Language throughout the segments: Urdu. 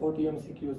40 MCQs।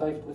5 to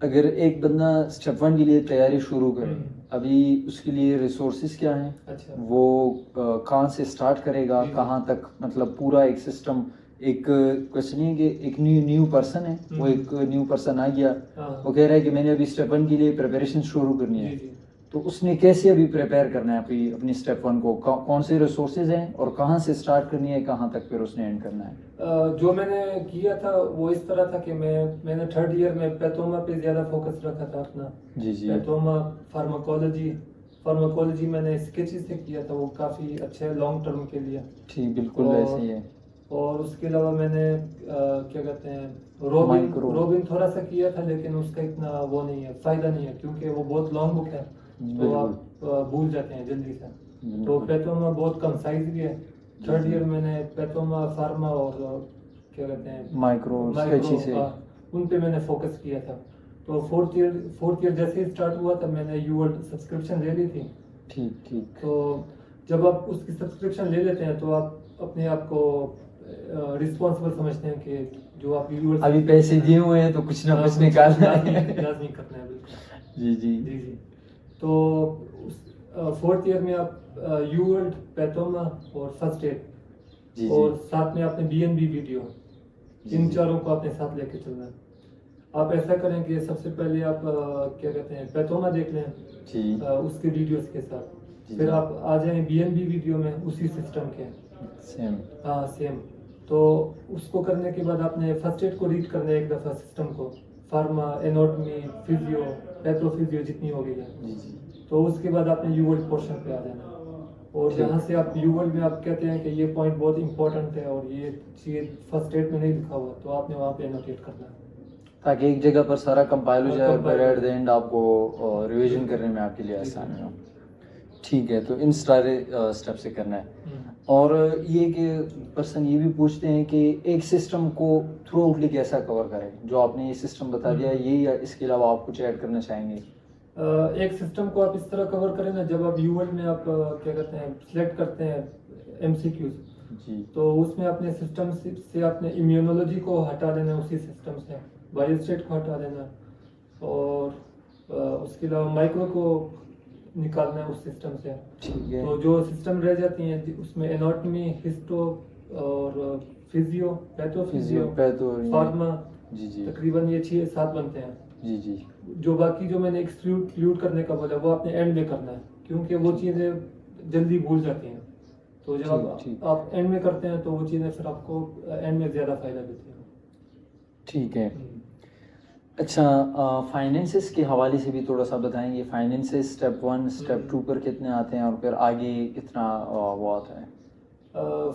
اگر ایک بندہ اسٹیپ 1 کے لیے تیاری شروع کرے, ابھی اس کے لیے ریسورسز کیا ہیں, اچھا وہ کہاں سے اسٹارٹ کرے گا, کہاں تک, مطلب پورا ایک سسٹم, ایک کوشچن نہیں کہ ایک نیو پرسن ہے, وہ ایک نیو پرسن آ گیا, وہ کہہ رہا ہے کہ میں نے ابھی اسٹیپ 1 کے لیے پریپریشن شروع کرنی ہے, تو اس نے کیسے ابھی پریپیئر کرنا ہے اپنی اسٹیپ 1 کو, کون سے ریسورسز ہیں اور کہاں سے اسٹارٹ کرنی ہے, کہاں تک پھر اس نے اینڈ کرنا ہے؟ جو میں نے کیا تھا وہ اس طرح تھا کہ میں نے 3rd ایئر میں پیتھوما پہ زیادہ فوکس رکھا تھا اپنا. جی جی, پیتھوما, فارماکولوجی میں نے اسکیچز سے کیا تھا, وہ کافی اچھا ہے لانگ ٹرم کے لیے. ٹھیک, بالکل ایسے ہی ہے. اور اس کے علاوہ میں نے کیا کہتے ہیں روبن تھوڑا سا کیا تھا, لیکن اس کا اتنا وہ نہیں ہے, فائدہ نہیں ہے, کیونکہ وہ بہت لانگ بک ہے تو آپ بھول جاتے ہیں جلدی سے. تو پیتھوما بہت کم سائز بھی ہے. 3rd ایئر میں نے پیتھوما, فارما اور کیا کہتے ہیں مائکرو ان پہ میں نے فوکس کیا تھا. تو 4th ایئر جیسے ہی اسٹارٹ ہوا تھا میں نے یو ورلڈ سبسکرپشن لے لی تھی. ٹھیک ٹھیک. تو جب آپ اس کی سبسکرپشن لے لیتے ہیں تو آپ اپنے آپ کو رسپانسبل سمجھتے ہیں کہ جو آپ ابھی پیسے دیے ہوئے ہیں تو کچھ نہ کچھ نکالنا ہے, لازمی کرنا ہے. بالکل جی جی جی جی. تو 4th ایئر میں آپ یو ورلڈ, پیتھوما اور فرسٹ ایڈ, اور ساتھ میں آپ نے BNB ویڈیو, ان چاروں کو اپنے ساتھ لے کے چلنا ہے. آپ ایسا کریں کہ سب سے پہلے آپ کیا کہتے ہیں پیتھوما دیکھ لیں اس کے ویڈیوز کے ساتھ, پھر آپ آ جائیں BNB ویڈیو میں اسی سسٹم کے سیم. ہاں سیم. تو اس کو کرنے کے بعد آپ نے فرسٹ ایڈ کو ریڈ کرنا ہے ایک دفعہ سسٹم کو, فارما, ایناٹمی, فزیو, پیتھوفزیو جتنی ہو گئی ہے. تو اس کے بعد آپ نے یو ورلڈ پورشن پہ آ جانا, اور جہاں سے آپ یو ورلڈ میں آپ کہتے ہیں کہ یہ پوائنٹ بہت امپورٹنٹ ہے اور یہ چیز فرسٹ ایڈ میں نہیں لکھا ہوا, تو آپ نے وہاں پہ انوٹیٹ کرنا ہے تاکہ ایک جگہ پر سارا کمپائل ہو جائے, اور ایٹ دا اینڈ آپ کو ریویژن کرنے میں آپ کے لیے آسانی ہو. ٹھیک ہے, تو ان سارے اسٹیپ سے کرنا ہے. اور یہ کہ پرسن یہ بھی پوچھتے ہیں کہ ایک سسٹم کو تھرو آؤٹلی کیسا کور کرے, جو آپ نے یہ سسٹم بتا دیا یہ, یا اس کے علاوہ آپ کچھ ایڈ کرنا چاہیں گے؟ ایک سسٹم کو آپ اس طرح کور کریں نا, جب آپ یو ورلڈ میں آپ کیا کہتے ہیں سلیکٹ کرتے ہیں MCQs, جی, تو اس میں اپنے سسٹم سے اپنے امیونولوجی کو ہٹا دینا, اسی سسٹم سے بایوسٹیٹ کو ہٹا دینا, اور اس کے علاوہ مائکرو کو نکالنا ہے اس سسٹم سے. تو جو سسٹم رہ جاتی ہیں اس میں ایناٹمی, ہسٹو اور فزیو, پیتھوفزیو, فارما, تقریباً یہ 6-7 بنتے ہیں. جی جی. جو باقی جو میں نے ایکسکلوڈ کرنے کا بولا وہ اپنے اینڈ میں کرنا ہے, کیونکہ وہ چیزیں جلدی بھول جاتی ہیں. تو جب آپ اینڈ میں کرتے ہیں تو وہ چیزیں پھر آپ کو اینڈ میں زیادہ فائدہ دیتی ہیں. ٹھیک ہے. اچھا, فائنینسز کے حوالے سے بھی تھوڑا سا بتائیں گے, فائنینسز اسٹیپ 1 اسٹیپ 2 پر کتنے آتے ہیں, اور پھر آگے کتنا وہ آتا ہے؟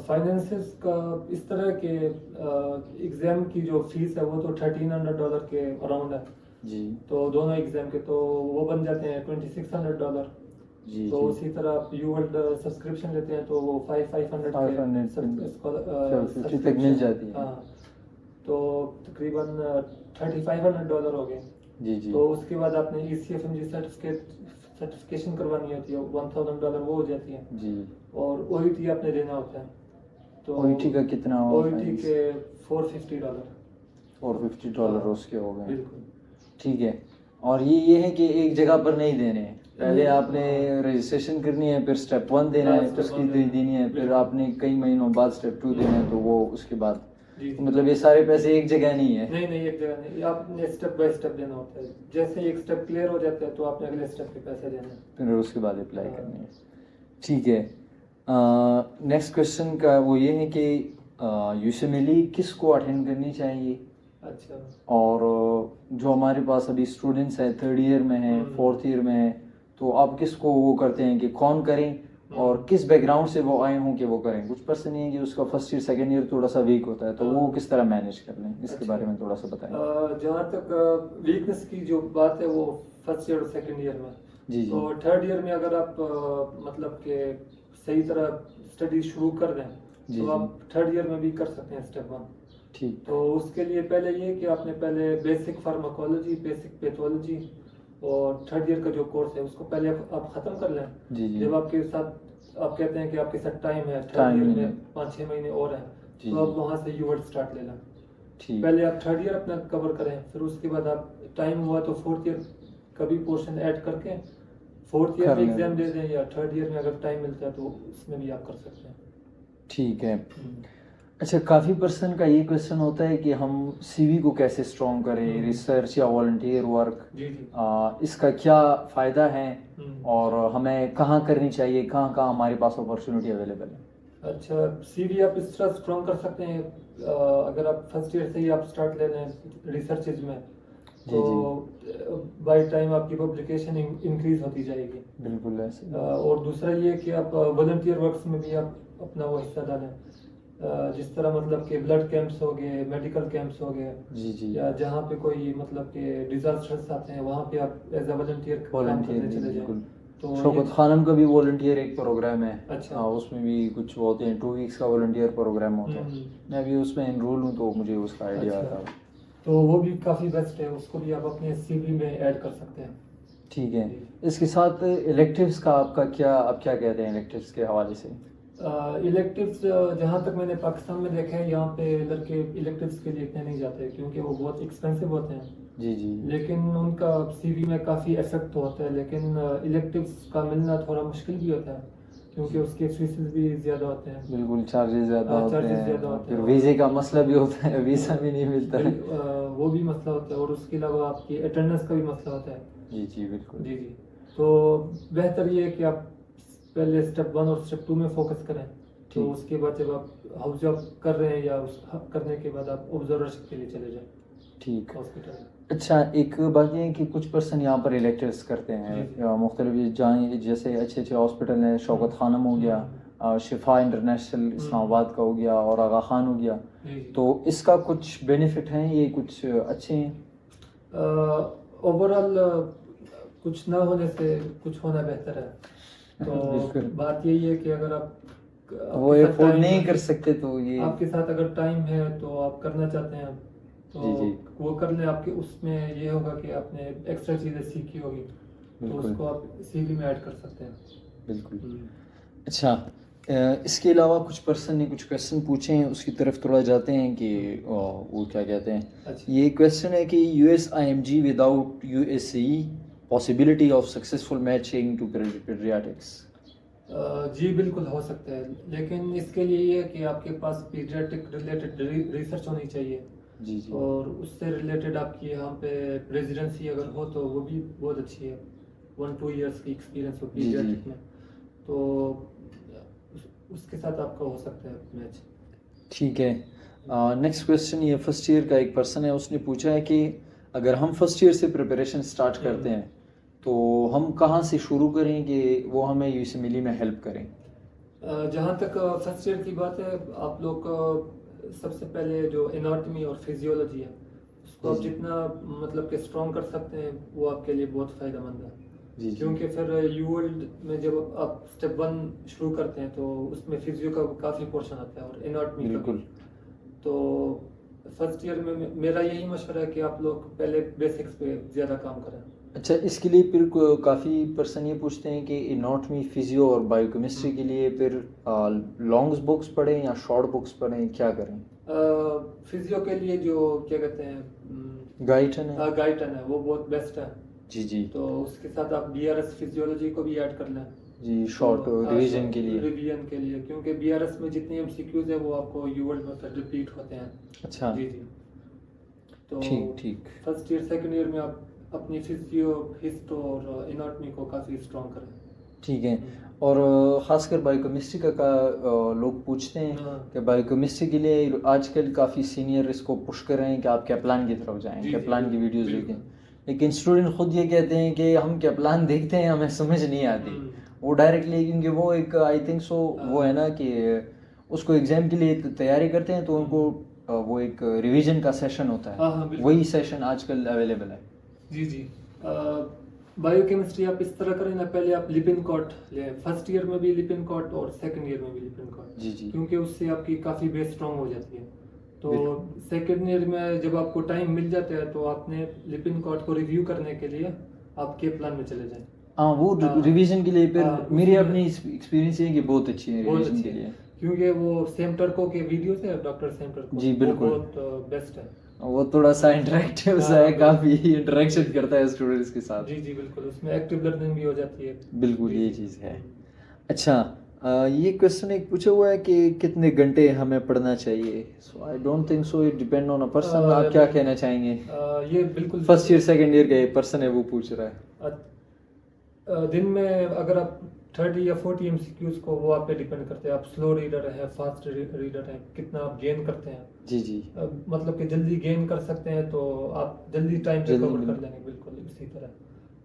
فائنینسز کا اس طرح کہ ایگزام کی جو فیس ہے وہ تو $1,300 کے اراؤنڈ ہے. جی. تو دونوں ایگزام کے تو وہ بن جاتے ہیں $2,600. جی. تو اسی طرح آپ یو ورلڈ سبسکرپشن لیتے ہیں تو وہ 500 تک مل جاتی ہے. ہاں, تو تقریباً $3,500 ہو گئے. جی جی. تو اس کے بعد آپ نے ECFMG سرٹیفکیشن کروانی ہوتی ہے, $1,000 وہ ہو جاتی ہے. جی. اور OET آپ نے دینا ہوتا ہے. تو OET کا کتنا ہوگا؟ OET کے $450. $450 اس کے ہو گئے. بالکل. ٹھیک ہے. اور یہ ہے کہ ایک جگہ پر نہیں دینے ہیں, پہلے آپ نے رجسٹریشن کرنی ہے, پھر اسٹیپ 1 دینا ہے, اس کی دینی ہے, پھر آپ نے کئی مہینوں بعد اسٹیپ 2 دینا ہے, تو وہ اس کے بعد مطلب یہ سارے پیسے ایک جگہ نہیں ہے. نہیں ایک جگہ نہیں, آپ نے اسٹیپ بائی اسٹیپ دینا ہوتا ہے. جیسے ایک اسٹیپ کلیئر ہو جاتا ہے تو آپ نے اگلے اسٹیپ کے پیسے دینے ہیں, پھر اس کے بعد اپلائی کرنی ہے. ٹھیک ہے. نیکسٹ کوشچن کا وہ یہ ہے کہ یوسیملی کس کو اٹینڈ کرنی چاہیے؟ اچھا. اور جو ہمارے پاس ابھی اسٹوڈنٹس ہیں 3rd ایئر میں ہیں, 4th ایئر میں ہیں, تو آپ کس کو وہ کرتے ہیں کہ کون کریں, اور کس بیک گراؤنڈ سے وہ آئے ہوں کہ وہ کریں؟ کچھ پرسن یہ ہے کہ اس کا 1st ایئر 2nd ایئر تھوڑا سا ویک ہوتا ہے, تو وہ کس طرح مینیج کر لیں, اس کے بارے میں تھوڑا سا بتائیں. جہاں تک ویکنس کی جو بات ہے وہ 1st ایئر اور 2nd ایئر میں. جی. تو 3rd ایئر میں اگر آپ مطلب کہ صحیح طرح اسٹڈی شروع کر دیں تو آپ 3rd ایئر میں بھی کر سکتے ہیں اسٹیپ 1. ٹھیک. تو اس کے لیے پہلے یہ کہ آپ نے پہلے بیسک فارماکولوجی, بیسک پیتھولوجی اور 3rd ایئر کا جو کورس ہے اس کو پہلے آپ ختم کر لیں. جب آپ کے ساتھ آپ کہتے ہیں کہ آپ کے ساتھ ٹائم ہے 3rd ایئر میں 5-6 مہینے اور ہیں, تو آپ وہاں سے یو ورلڈ اسٹارٹ لے لیں. ٹھیک پہلے آپ تھرڈ ایئر اپنا کور کریں, پھر اس کے بعد آپ ٹائم ہوا تو فورتھ ایئر کا بھی پورشن ایڈ کر کے فورتھ ایئر میں ایگزام دے دیں, یا تھرڈ ایئر میں اگر ٹائم ملتا ہے تو اس میں بھی آپ کر سکتے ہیں. ٹھیک ہے. اچھا, کافی پرسن کا یہ کویشچن ہوتا ہے کہ ہم سی وی کو کیسے اسٹرانگ کریں, ریسرچ یا والنٹیئر ورک, اس کا کیا فائدہ ہے اور ہمیں کہاں کرنی چاہیے, کہاں کہاں ہمارے پاس اپرچونیٹی اویلیبل ہے؟ اچھا, سی وی آپ اس طرح اسٹرانگ کر سکتے ہیں, اگر آپ فرسٹ ایئر سے ہی آپ اسٹارٹ لے لیں ریسرچز میں تو بائی ٹائم آپ کی پبلیکیشن انکریز ہوتی جائے گی. بالکل ایسے. اور دوسرا یہ کہ آپ والنٹیئر ورکس میں بھی آپ اپنا وہ حصہ ڈالیں, جس طرح مطلب کہ بلڈ کیمپس ہو گئے, میڈیکل کیمپس ہو گئے, یا جہاں پہ کوئی مطلب کہ ڈیزاسٹرس آتے ہیں وہاں پہ آپ ایز اے والنٹیئر کام کرنے چلے جائیں. شوکت خانم کا بھی والنٹیئر ایک پروگرام ہے. اچھا, اس میں بھی کچھ ہوتے ہیں 2 ویکس کا والنٹیئر پروگرام ہوتا ہے. میں ابھی اس میں انرول ہوں تو مجھے اس کا آئیڈیا آتا ہے. تو وہ بھی کافی بیسٹ ہے, اس کو بھی آپ اپنے سی وی میں ایڈ کر سکتے ہیں. ٹھیک ہے. اس کے ساتھ الیکٹیوز کا آپ کا کیا, آپ کیا کہتے ہیں الیکٹیوز کے حوالے سے؟ الیکٹیوز جہاں تک میں نے پاکستان میں دیکھا ہے, یہاں پہ لڑکے الیکٹیوز کے لیے اتنے نہیں جاتے کیونکہ وہ بہت ایکسپینسو ہوتے ہیں. لیکن ان کا سی وی میں کافی افیکٹ ہوتا ہے, لیکن الیکٹیوز کا ملنا تھوڑا مشکل بھی ہوتا ہے کیونکہ اس کے فیسز بھی زیادہ ہوتے ہیں. بالکل, چارجز زیادہ ہوتے ہیں, پھر ویزے کا مسئلہ بھی ہوتا ہے, ویزا بھی نہیں ملتا ہے, وہ بھی مسئلہ ہوتا ہے, اور اس کے علاوہ آپ کی اٹینڈنس کا بھی مسئلہ ہوتا ہے. جی بالکل. جی, تو بہتر یہ ہے کہ آپ پہلے اسٹیپ 1 اور اسٹیپ 2 میں فوکس کریں, تو اس کے بعد جب آپ ہاؤس جاب کر رہے ہیں یا اس کرنے کے بعد آپ آبزرورشپ کے لیے چلے جائیں. ٹھیک. ہاسپٹل. اچھا, ایک بات یہ ہے کہ کچھ پرسن یہاں پر الیکٹیوز کرتے ہیں مختلف جہاں, جیسے اچھے ہاسپٹل ہیں, شوکت خانم ہو گیا, شفا انٹرنیشنل اسلام آباد کا ہو گیا, اور آغا خان ہو گیا, تو اس کا کچھ بینیفٹ ہیں, یہ کچھ اچھے ہیں؟ اوور آل کچھ نہ ہونے سے کچھ ہونا بہتر ہے. تو بات یہی ہے کہ اگر آپ وہ افورڈ نہیں کر سکتے تو یہ آپ کے ساتھ اگر ٹائم ہے تو آپ کرنا چاہتے ہیں تو وہ کر لیں. آپ کے اس میں یہ ہوگا کہ آپ نے ایکسٹرا چیزیں سیکھی ہوگی, تو اس کو آپ سی وی میں ایڈ کر سکتے ہیں. بالکل. اچھا, اس کے علاوہ کچھ پرسن نے کچھ کویشچن پوچھے ہیں, اس کی طرف تھوڑا جاتے ہیں کہ وہ کیا کہتے ہیں. یہ کویشچن ہے کہ USIMG without USCE possibility of successful matching to pediatrics. جی بالکل ہو سکتا ہے, لیکن اس کے لیے یہ ہے کہ آپ کے پاس پیڈیاٹرک ریلیٹڈ ریسرچ ہونی چاہیے. اور اس سے ریلیٹڈ آپ کی یہاں پہ ریزیڈنسی اگر ہو تو وہ بھی بہت اچھی ہے, 1-2 ایئرس کی ایکسپیرینس ہو پیڈیاٹرک میں, تو اس کے ساتھ آپ کا ہو سکتا ہے میچ. ٹھیک ہے. نیکسٹ کویشچن, یہ فرسٹ ایئر کا ایک پرسن ہے, اس نے پوچھا ہے کہ اگر ہم فرسٹ ایئر سے پریپریشن اسٹارٹ کرتے ہیں تو ہم کہاں سے شروع کریں کہ وہ ہمیں USMLE میں ہیلپ کریں؟ جہاں تک فرسٹ ایئر کی بات ہے, آپ لوگ سب سے پہلے جو اناٹمی اور فزیولوجی ہے اس کو آپ جتنا مطلب کہ اسٹرانگ کر سکتے ہیں وہ آپ کے لیے بہت فائدہ مند ہے. کیونکہ پھر UWorld میں جب آپ اسٹیپ 1 شروع کرتے ہیں تو اس میں فزیو کا کافی پورشن آتا ہے اور اناٹمی کا بھی. تو فرسٹ ایئر میں میرا یہی مشورہ ہے کہ آپ لوگ پہلے بیسکس پہ زیادہ کام کریں. اچھا, اس کے لیے پھر کافی پرسن یہ پوچھتے ہیں کہ اناٹمی, فزیو اور بائیو کیمسٹری کے لیے پھر لانگس بکس پڑھیں یا شارٹ بکس پڑھیں, کیا کریں؟ فزیو کے لیے جو کیا کہتے ہیں گائٹن ہے وہ بہت بیسٹ ہے. جی. تو اس کے ساتھ آپ BRS فزیولوجی کو بھی ایڈ کر لیں. جی, شارٹ ریویژن کے لیے کیونکہ BRS میں جتنے MCQs ہیں وہ آپ کو UWorld میں پھر ریپیٹ ہوتے ہیں. اچھا. جی. تو ٹھیک. فرسٹ ایئر سیکنڈ ایئر میں آپ اپنی فزیو, ہسٹو اور اناٹمی کو کافی اسٹرانگ کریں. ٹھیک ہے. اور خاص کر بائیو کیمسٹری کا لوگ پوچھتے ہیں کہ بائیو کیمسٹری کے لیے آج کل کافی سینئر اس کو پش کر رہے ہیں کہ آپ کیپلان کی طرف جائیں, کیپلان کی ویڈیوز دیکھیں, لیکن اسٹوڈنٹ خود یہ کہتے ہیں کہ ہم کیپلان دیکھتے ہیں ہمیں سمجھ نہیں آتی وہ ڈائریکٹلی, کیونکہ وہ ایک آئی تھنک سو وہ ہے نا کہ اس کو ایگزام کے لیے تیاری کرتے ہیں تو ان کو وہ ایک ریویژن کا سیشن ہوتا ہے, وہی سیشن آج کل اویلیبل ہے. جی. بائیو کیمسٹری آپ اس طرح کریں نا, پہلے آپ لپنکوٹ لیں, فرسٹ ایئر میں بھی لپنکوٹ اور سیکنڈ ایئر میں بھی لپنکوٹ, کیونکہ اس سے آپ کی کافی بیس اسٹرانگ ہو جاتی ہے. تو سیکنڈ ایئر میں جب آپ کو ٹائم مل جاتا ہے تو آپ نے لپنکوٹ کو ریویو کرنے کے لیے آپ کے پلان میں چلے جائیں. وہ ریویژن کے لیے پھر میری اپنی ایکسپیرینس ہے کہ بہت اچھی ہے ریویژن کے لیے. کیونکہ وہ سیم ٹرکو کے ویڈیوز ہے ڈاکٹر سیم ٹرکو جی بالکل بہت بیسٹ ہے. وہ تھوڑا سا انٹریکٹیو سا ہے, کافی انٹریکشن کرتا ہے اسٹوڈنٹس کے ساتھ. جی بالکل, اس میں ایکٹیو لرننگ بھی ہو جاتی ہے. بالکل یہ چیز ہے. اچھا یہ کویشچن ایک پوچھا ہوا ہے کہ کتنے گھنٹے ہمیں پڑھنا چاہیے. So I don't think so, it depend on a person. آپ کیا کہنا چاہیں گے؟ یہ بالکل فرسٹ ایئر سیکنڈ ایئر کا ایک پرسن ہے وہ پوچھ رہا ہے. دن میں اگر آپ 30 یا 40 MCQs کو, وہ آپ پہ ڈیپینڈ کرتے ہیں آپ سلو ریڈر ہیں فاسٹ ریڈر ہیں, کتنا آپ گین کرتے ہیں. جی مطلب کہ جلدی گین کر سکتے ہیں تو آپ جلدی ٹائم پہ کور کر لیں گے. بالکل اسی طرح.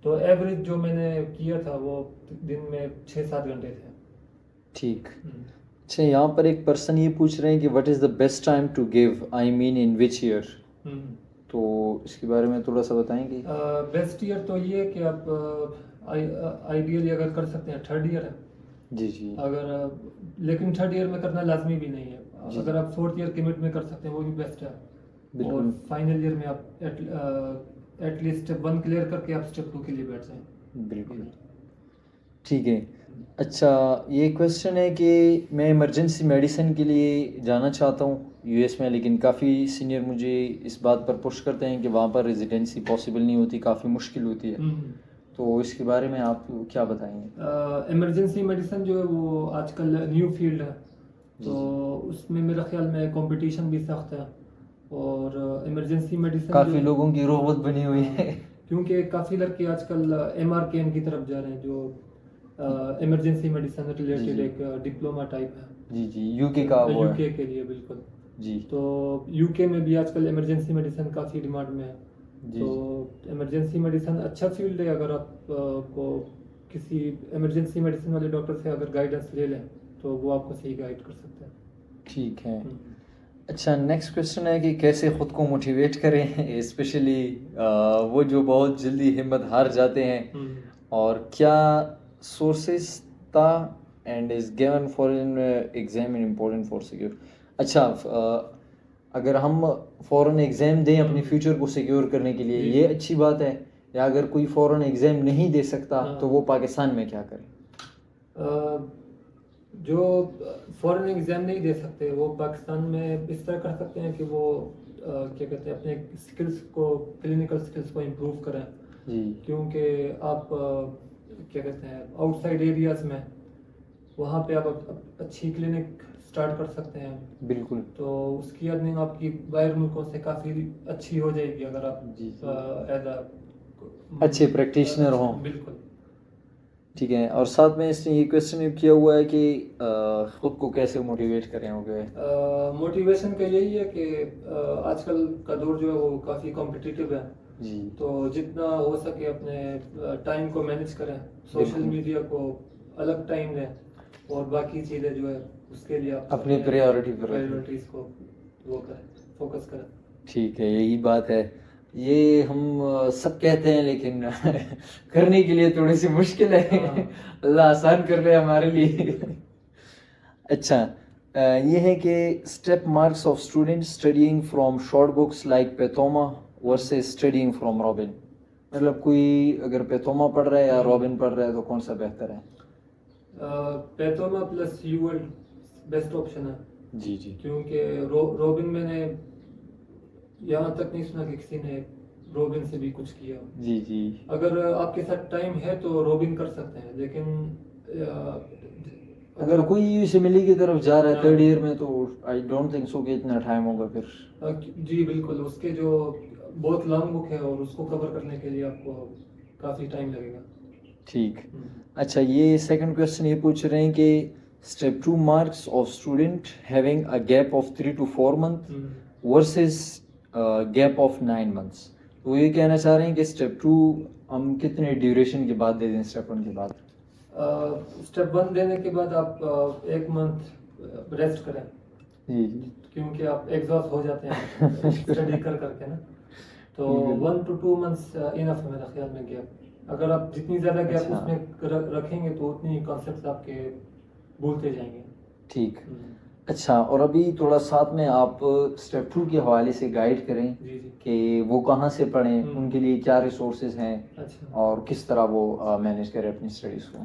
تو ایوریج جو میں نے کیا تھا وہ دن میں 6-7 گھنٹے تھے. ٹھیک. اچھا یہاں پر ایک پرسن یہ پوچھ رہے ہیں کہ what is the best time to give, I mean in which year. تو اس کے بارے میں تھوڑا سا بتائیں گے. بیسٹ ایئر تو یہ ہے کہ آپ آئیڈیلی اگر کر سکتے ہیں 3rd ایئر ہے. جی اگر لیکن 3rd ایئر میں کرنا لازمی بھی نہیں ہے. اگر آپ 4th ایئر کے مڈ میں کر سکتے ہیں وہ بھی بیسٹ ہے. اور فائنل ایئر میں آپ ایٹ لیسٹ اسٹیپ 1 کلیئر کر کے آپ اسٹیپ 2 کے لیے بیٹھ جائیں. بالکل ٹھیک ہے. اچھا یہ کویشچن ہے کہ میں ایمرجنسی میڈیسن کے لیے جانا چاہتا ہوں US میں, لیکن کافی سینئر مجھے اس بات پر پش کرتے ہیں کہ وہاں پر ریزیڈنسی پاسبل نہیں ہوتی, کافی مشکل ہوتی ہے. تو اس کے بارے میں آپ کیا بتائیں گے؟ ایمرجنسی میڈیسن جو ہے وہ آج کل نیو فیلڈ ہے, تو اس میں میرا خیال میں کمپٹیشن بھی سخت ہے. اور ایمرجنسی میڈیسن کافی لوگوں کی رغبت بنی ہوئی ہے, کیونکہ کافی لڑکے آج کل MRKM کی طرف جا رہے ہیں, جو ایمرجنسی میڈیسن ریلیٹڈ ایک ڈپلوما ٹائپ ہے. جی UK کا وہ ہے. UK کے لیے بالکل. جی تو UK میں بھی آج کل ایمرجنسی میڈیسن کافی ڈیمانڈ میں ہے. تو ایمرجنسی میڈیسن اچھا فیلڈ ہے. اگر آپ کو کسی ایمرجنسی میڈیسن والے ڈاکٹر سے اگر گائیڈنس لے لیں تو وہ آپ کو صحیح گائیڈ کر سکتے ہیں. ٹھیک ہے. اچھا نیکسٹ کویشچن ہے کہ کیسے خود کو موٹیویٹ کریں, اسپیشلی وہ جو بہت جلدی ہمت ہار جاتے ہیں, اور کیا سورسز تھا and is given for an exam in important for secure. اچھا اگر ہم فوراً ایگزام دیں اپنے فیوچر کو سیکیور کرنے کے لیے, یہ اچھی بات ہے, یا اگر کوئی فوراً ایگزام نہیں دے سکتا تو وہ پاکستان میں کیا کرے؟ جو فورن ایگزام نہیں دے سکتے وہ پاکستان میں اس طرح کر سکتے ہیں کہ وہ کیا کہتے ہیں اپنے اسکلس کو, کلینکل اسکلس کو امپروو کریں. کیونکہ آپ کیا کہتے ہیں آؤٹ سائڈ ایریاز میں وہاں پہ آپ اچھی کلینک اسٹارٹ کر سکتے ہیں. بالکل. تو اس کی ارننگ آپ کی باہر ملکوں سے کافی اچھی ہو جائے گی اگر آپ ایز اے اچھے پریکٹیشنر ہوں. بالکل ٹھیک ہے. اور ساتھ میں اس نے یہ کویشچن کیا ہوا ہے کہ خود کو کیسے موٹیویٹ کریں ہو گئے. موٹیویشن کا یہی ہے کہ آج کل کا دور جو ہے وہ کافی کمپٹیٹیو ہے. تو جتنا ہو سکے اپنے ٹائم کو مینیج کریں, سوشل میڈیا کو الگ ٹائم دیں, اور باقی چیزیں جو ہے اس کے لیے آپ اپنی پرائیورٹیز کو وہ کریں, فوکس کریں. ٹھیک ہے, یہی بات ہے. یہ ہم سب کہتے ہیں لیکن کرنے کے لیے تھوڑی سی مشکل ہے. اللہ آسان کر لے ہمارے لیے. اچھا یہ ہے کہ step marks of student studying from short books like Pathoma versus studying from Robbins. مطلب کوئی اگر پیتوما پڑھ رہا ہے یا رابن پڑھ رہا ہے تو کون سا بہتر ہے؟ پیتوما پلس یو بیسٹ آپشن ہے. جی کیونکہ رابن میں نے یہاں تک نہیں سنا کہ کسی نے رابن سے بھی کچھ کیا. جی اگر آپ کے ساتھ ٹائم ہے تو رابن کر سکتے ہیں, لیکن اگر کوئی یوسیملی کی طرف جا رہا ہے 3rd ایئر میں تو آئی ڈونٹ تھنک سو کہ اتنا ٹائم ہوگا پھر. جی بالکل, اس کے جو بہت لانگ بک ہے اور اس کو کور کرنے کے لیے آپ کو کافی ٹائم لگے گا. ٹھیک. اچھا یہ سیکنڈ کویشچن یہ پوچھ رہے ہیں کہ step 2 marks of student having a gap of 3 to 4 months versus gap of 9 months. تو یہ کہنا چاہ رہے ہیں کہ اسٹیپ 2 ہم کتنے ڈیوریشن کے بعد دے دیں اسٹیپ 1 کے بعد؟ اسٹیپ 1 دینے کے بعد آپ 1 month ریسٹ کریں. جی کیونکہ آپ ایگزاسٹ ہو جاتے ہیں اسٹڈی کر کے نا. تو 1 to 2 months انف ہے میرا خیال میں گیپ. اگر آپ جتنی زیادہ گیپ اس میں رکھیں گے تو اتنی کانسیپٹس آپ کے بھولتے جائیں گے. ٹھیک. اچھا اور ابھی تھوڑا ساتھ میں آپ اسٹیپ 2 کے حوالے سے گائیڈ کریں کہ وہ کہاں سے پڑھیں, ان کے لیے کیا ریسورسز ہیں, اور کس طرح وہ مینیج کریں اپنی اسٹڈیز کو.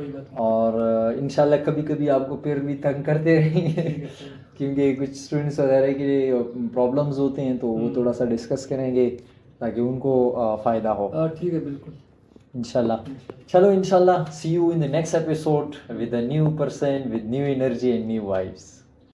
کوئی بات اور انشاءاللہ کبھی کبھی آپ کو پھر بھی تنگ کرتے رہیں گے نہیں. کیونکہ کچھ اسٹوڈنٹس وغیرہ کے پرابلمز ہوتے ہیں تو وہ تھوڑا سا ڈسکس کریں گے تاکہ ان کو فائدہ ہو. ٹھیک ہے بالکل انشاءاللہ. چلو انشاءاللہ see you in the next episode with a new person with new energy and new vibes.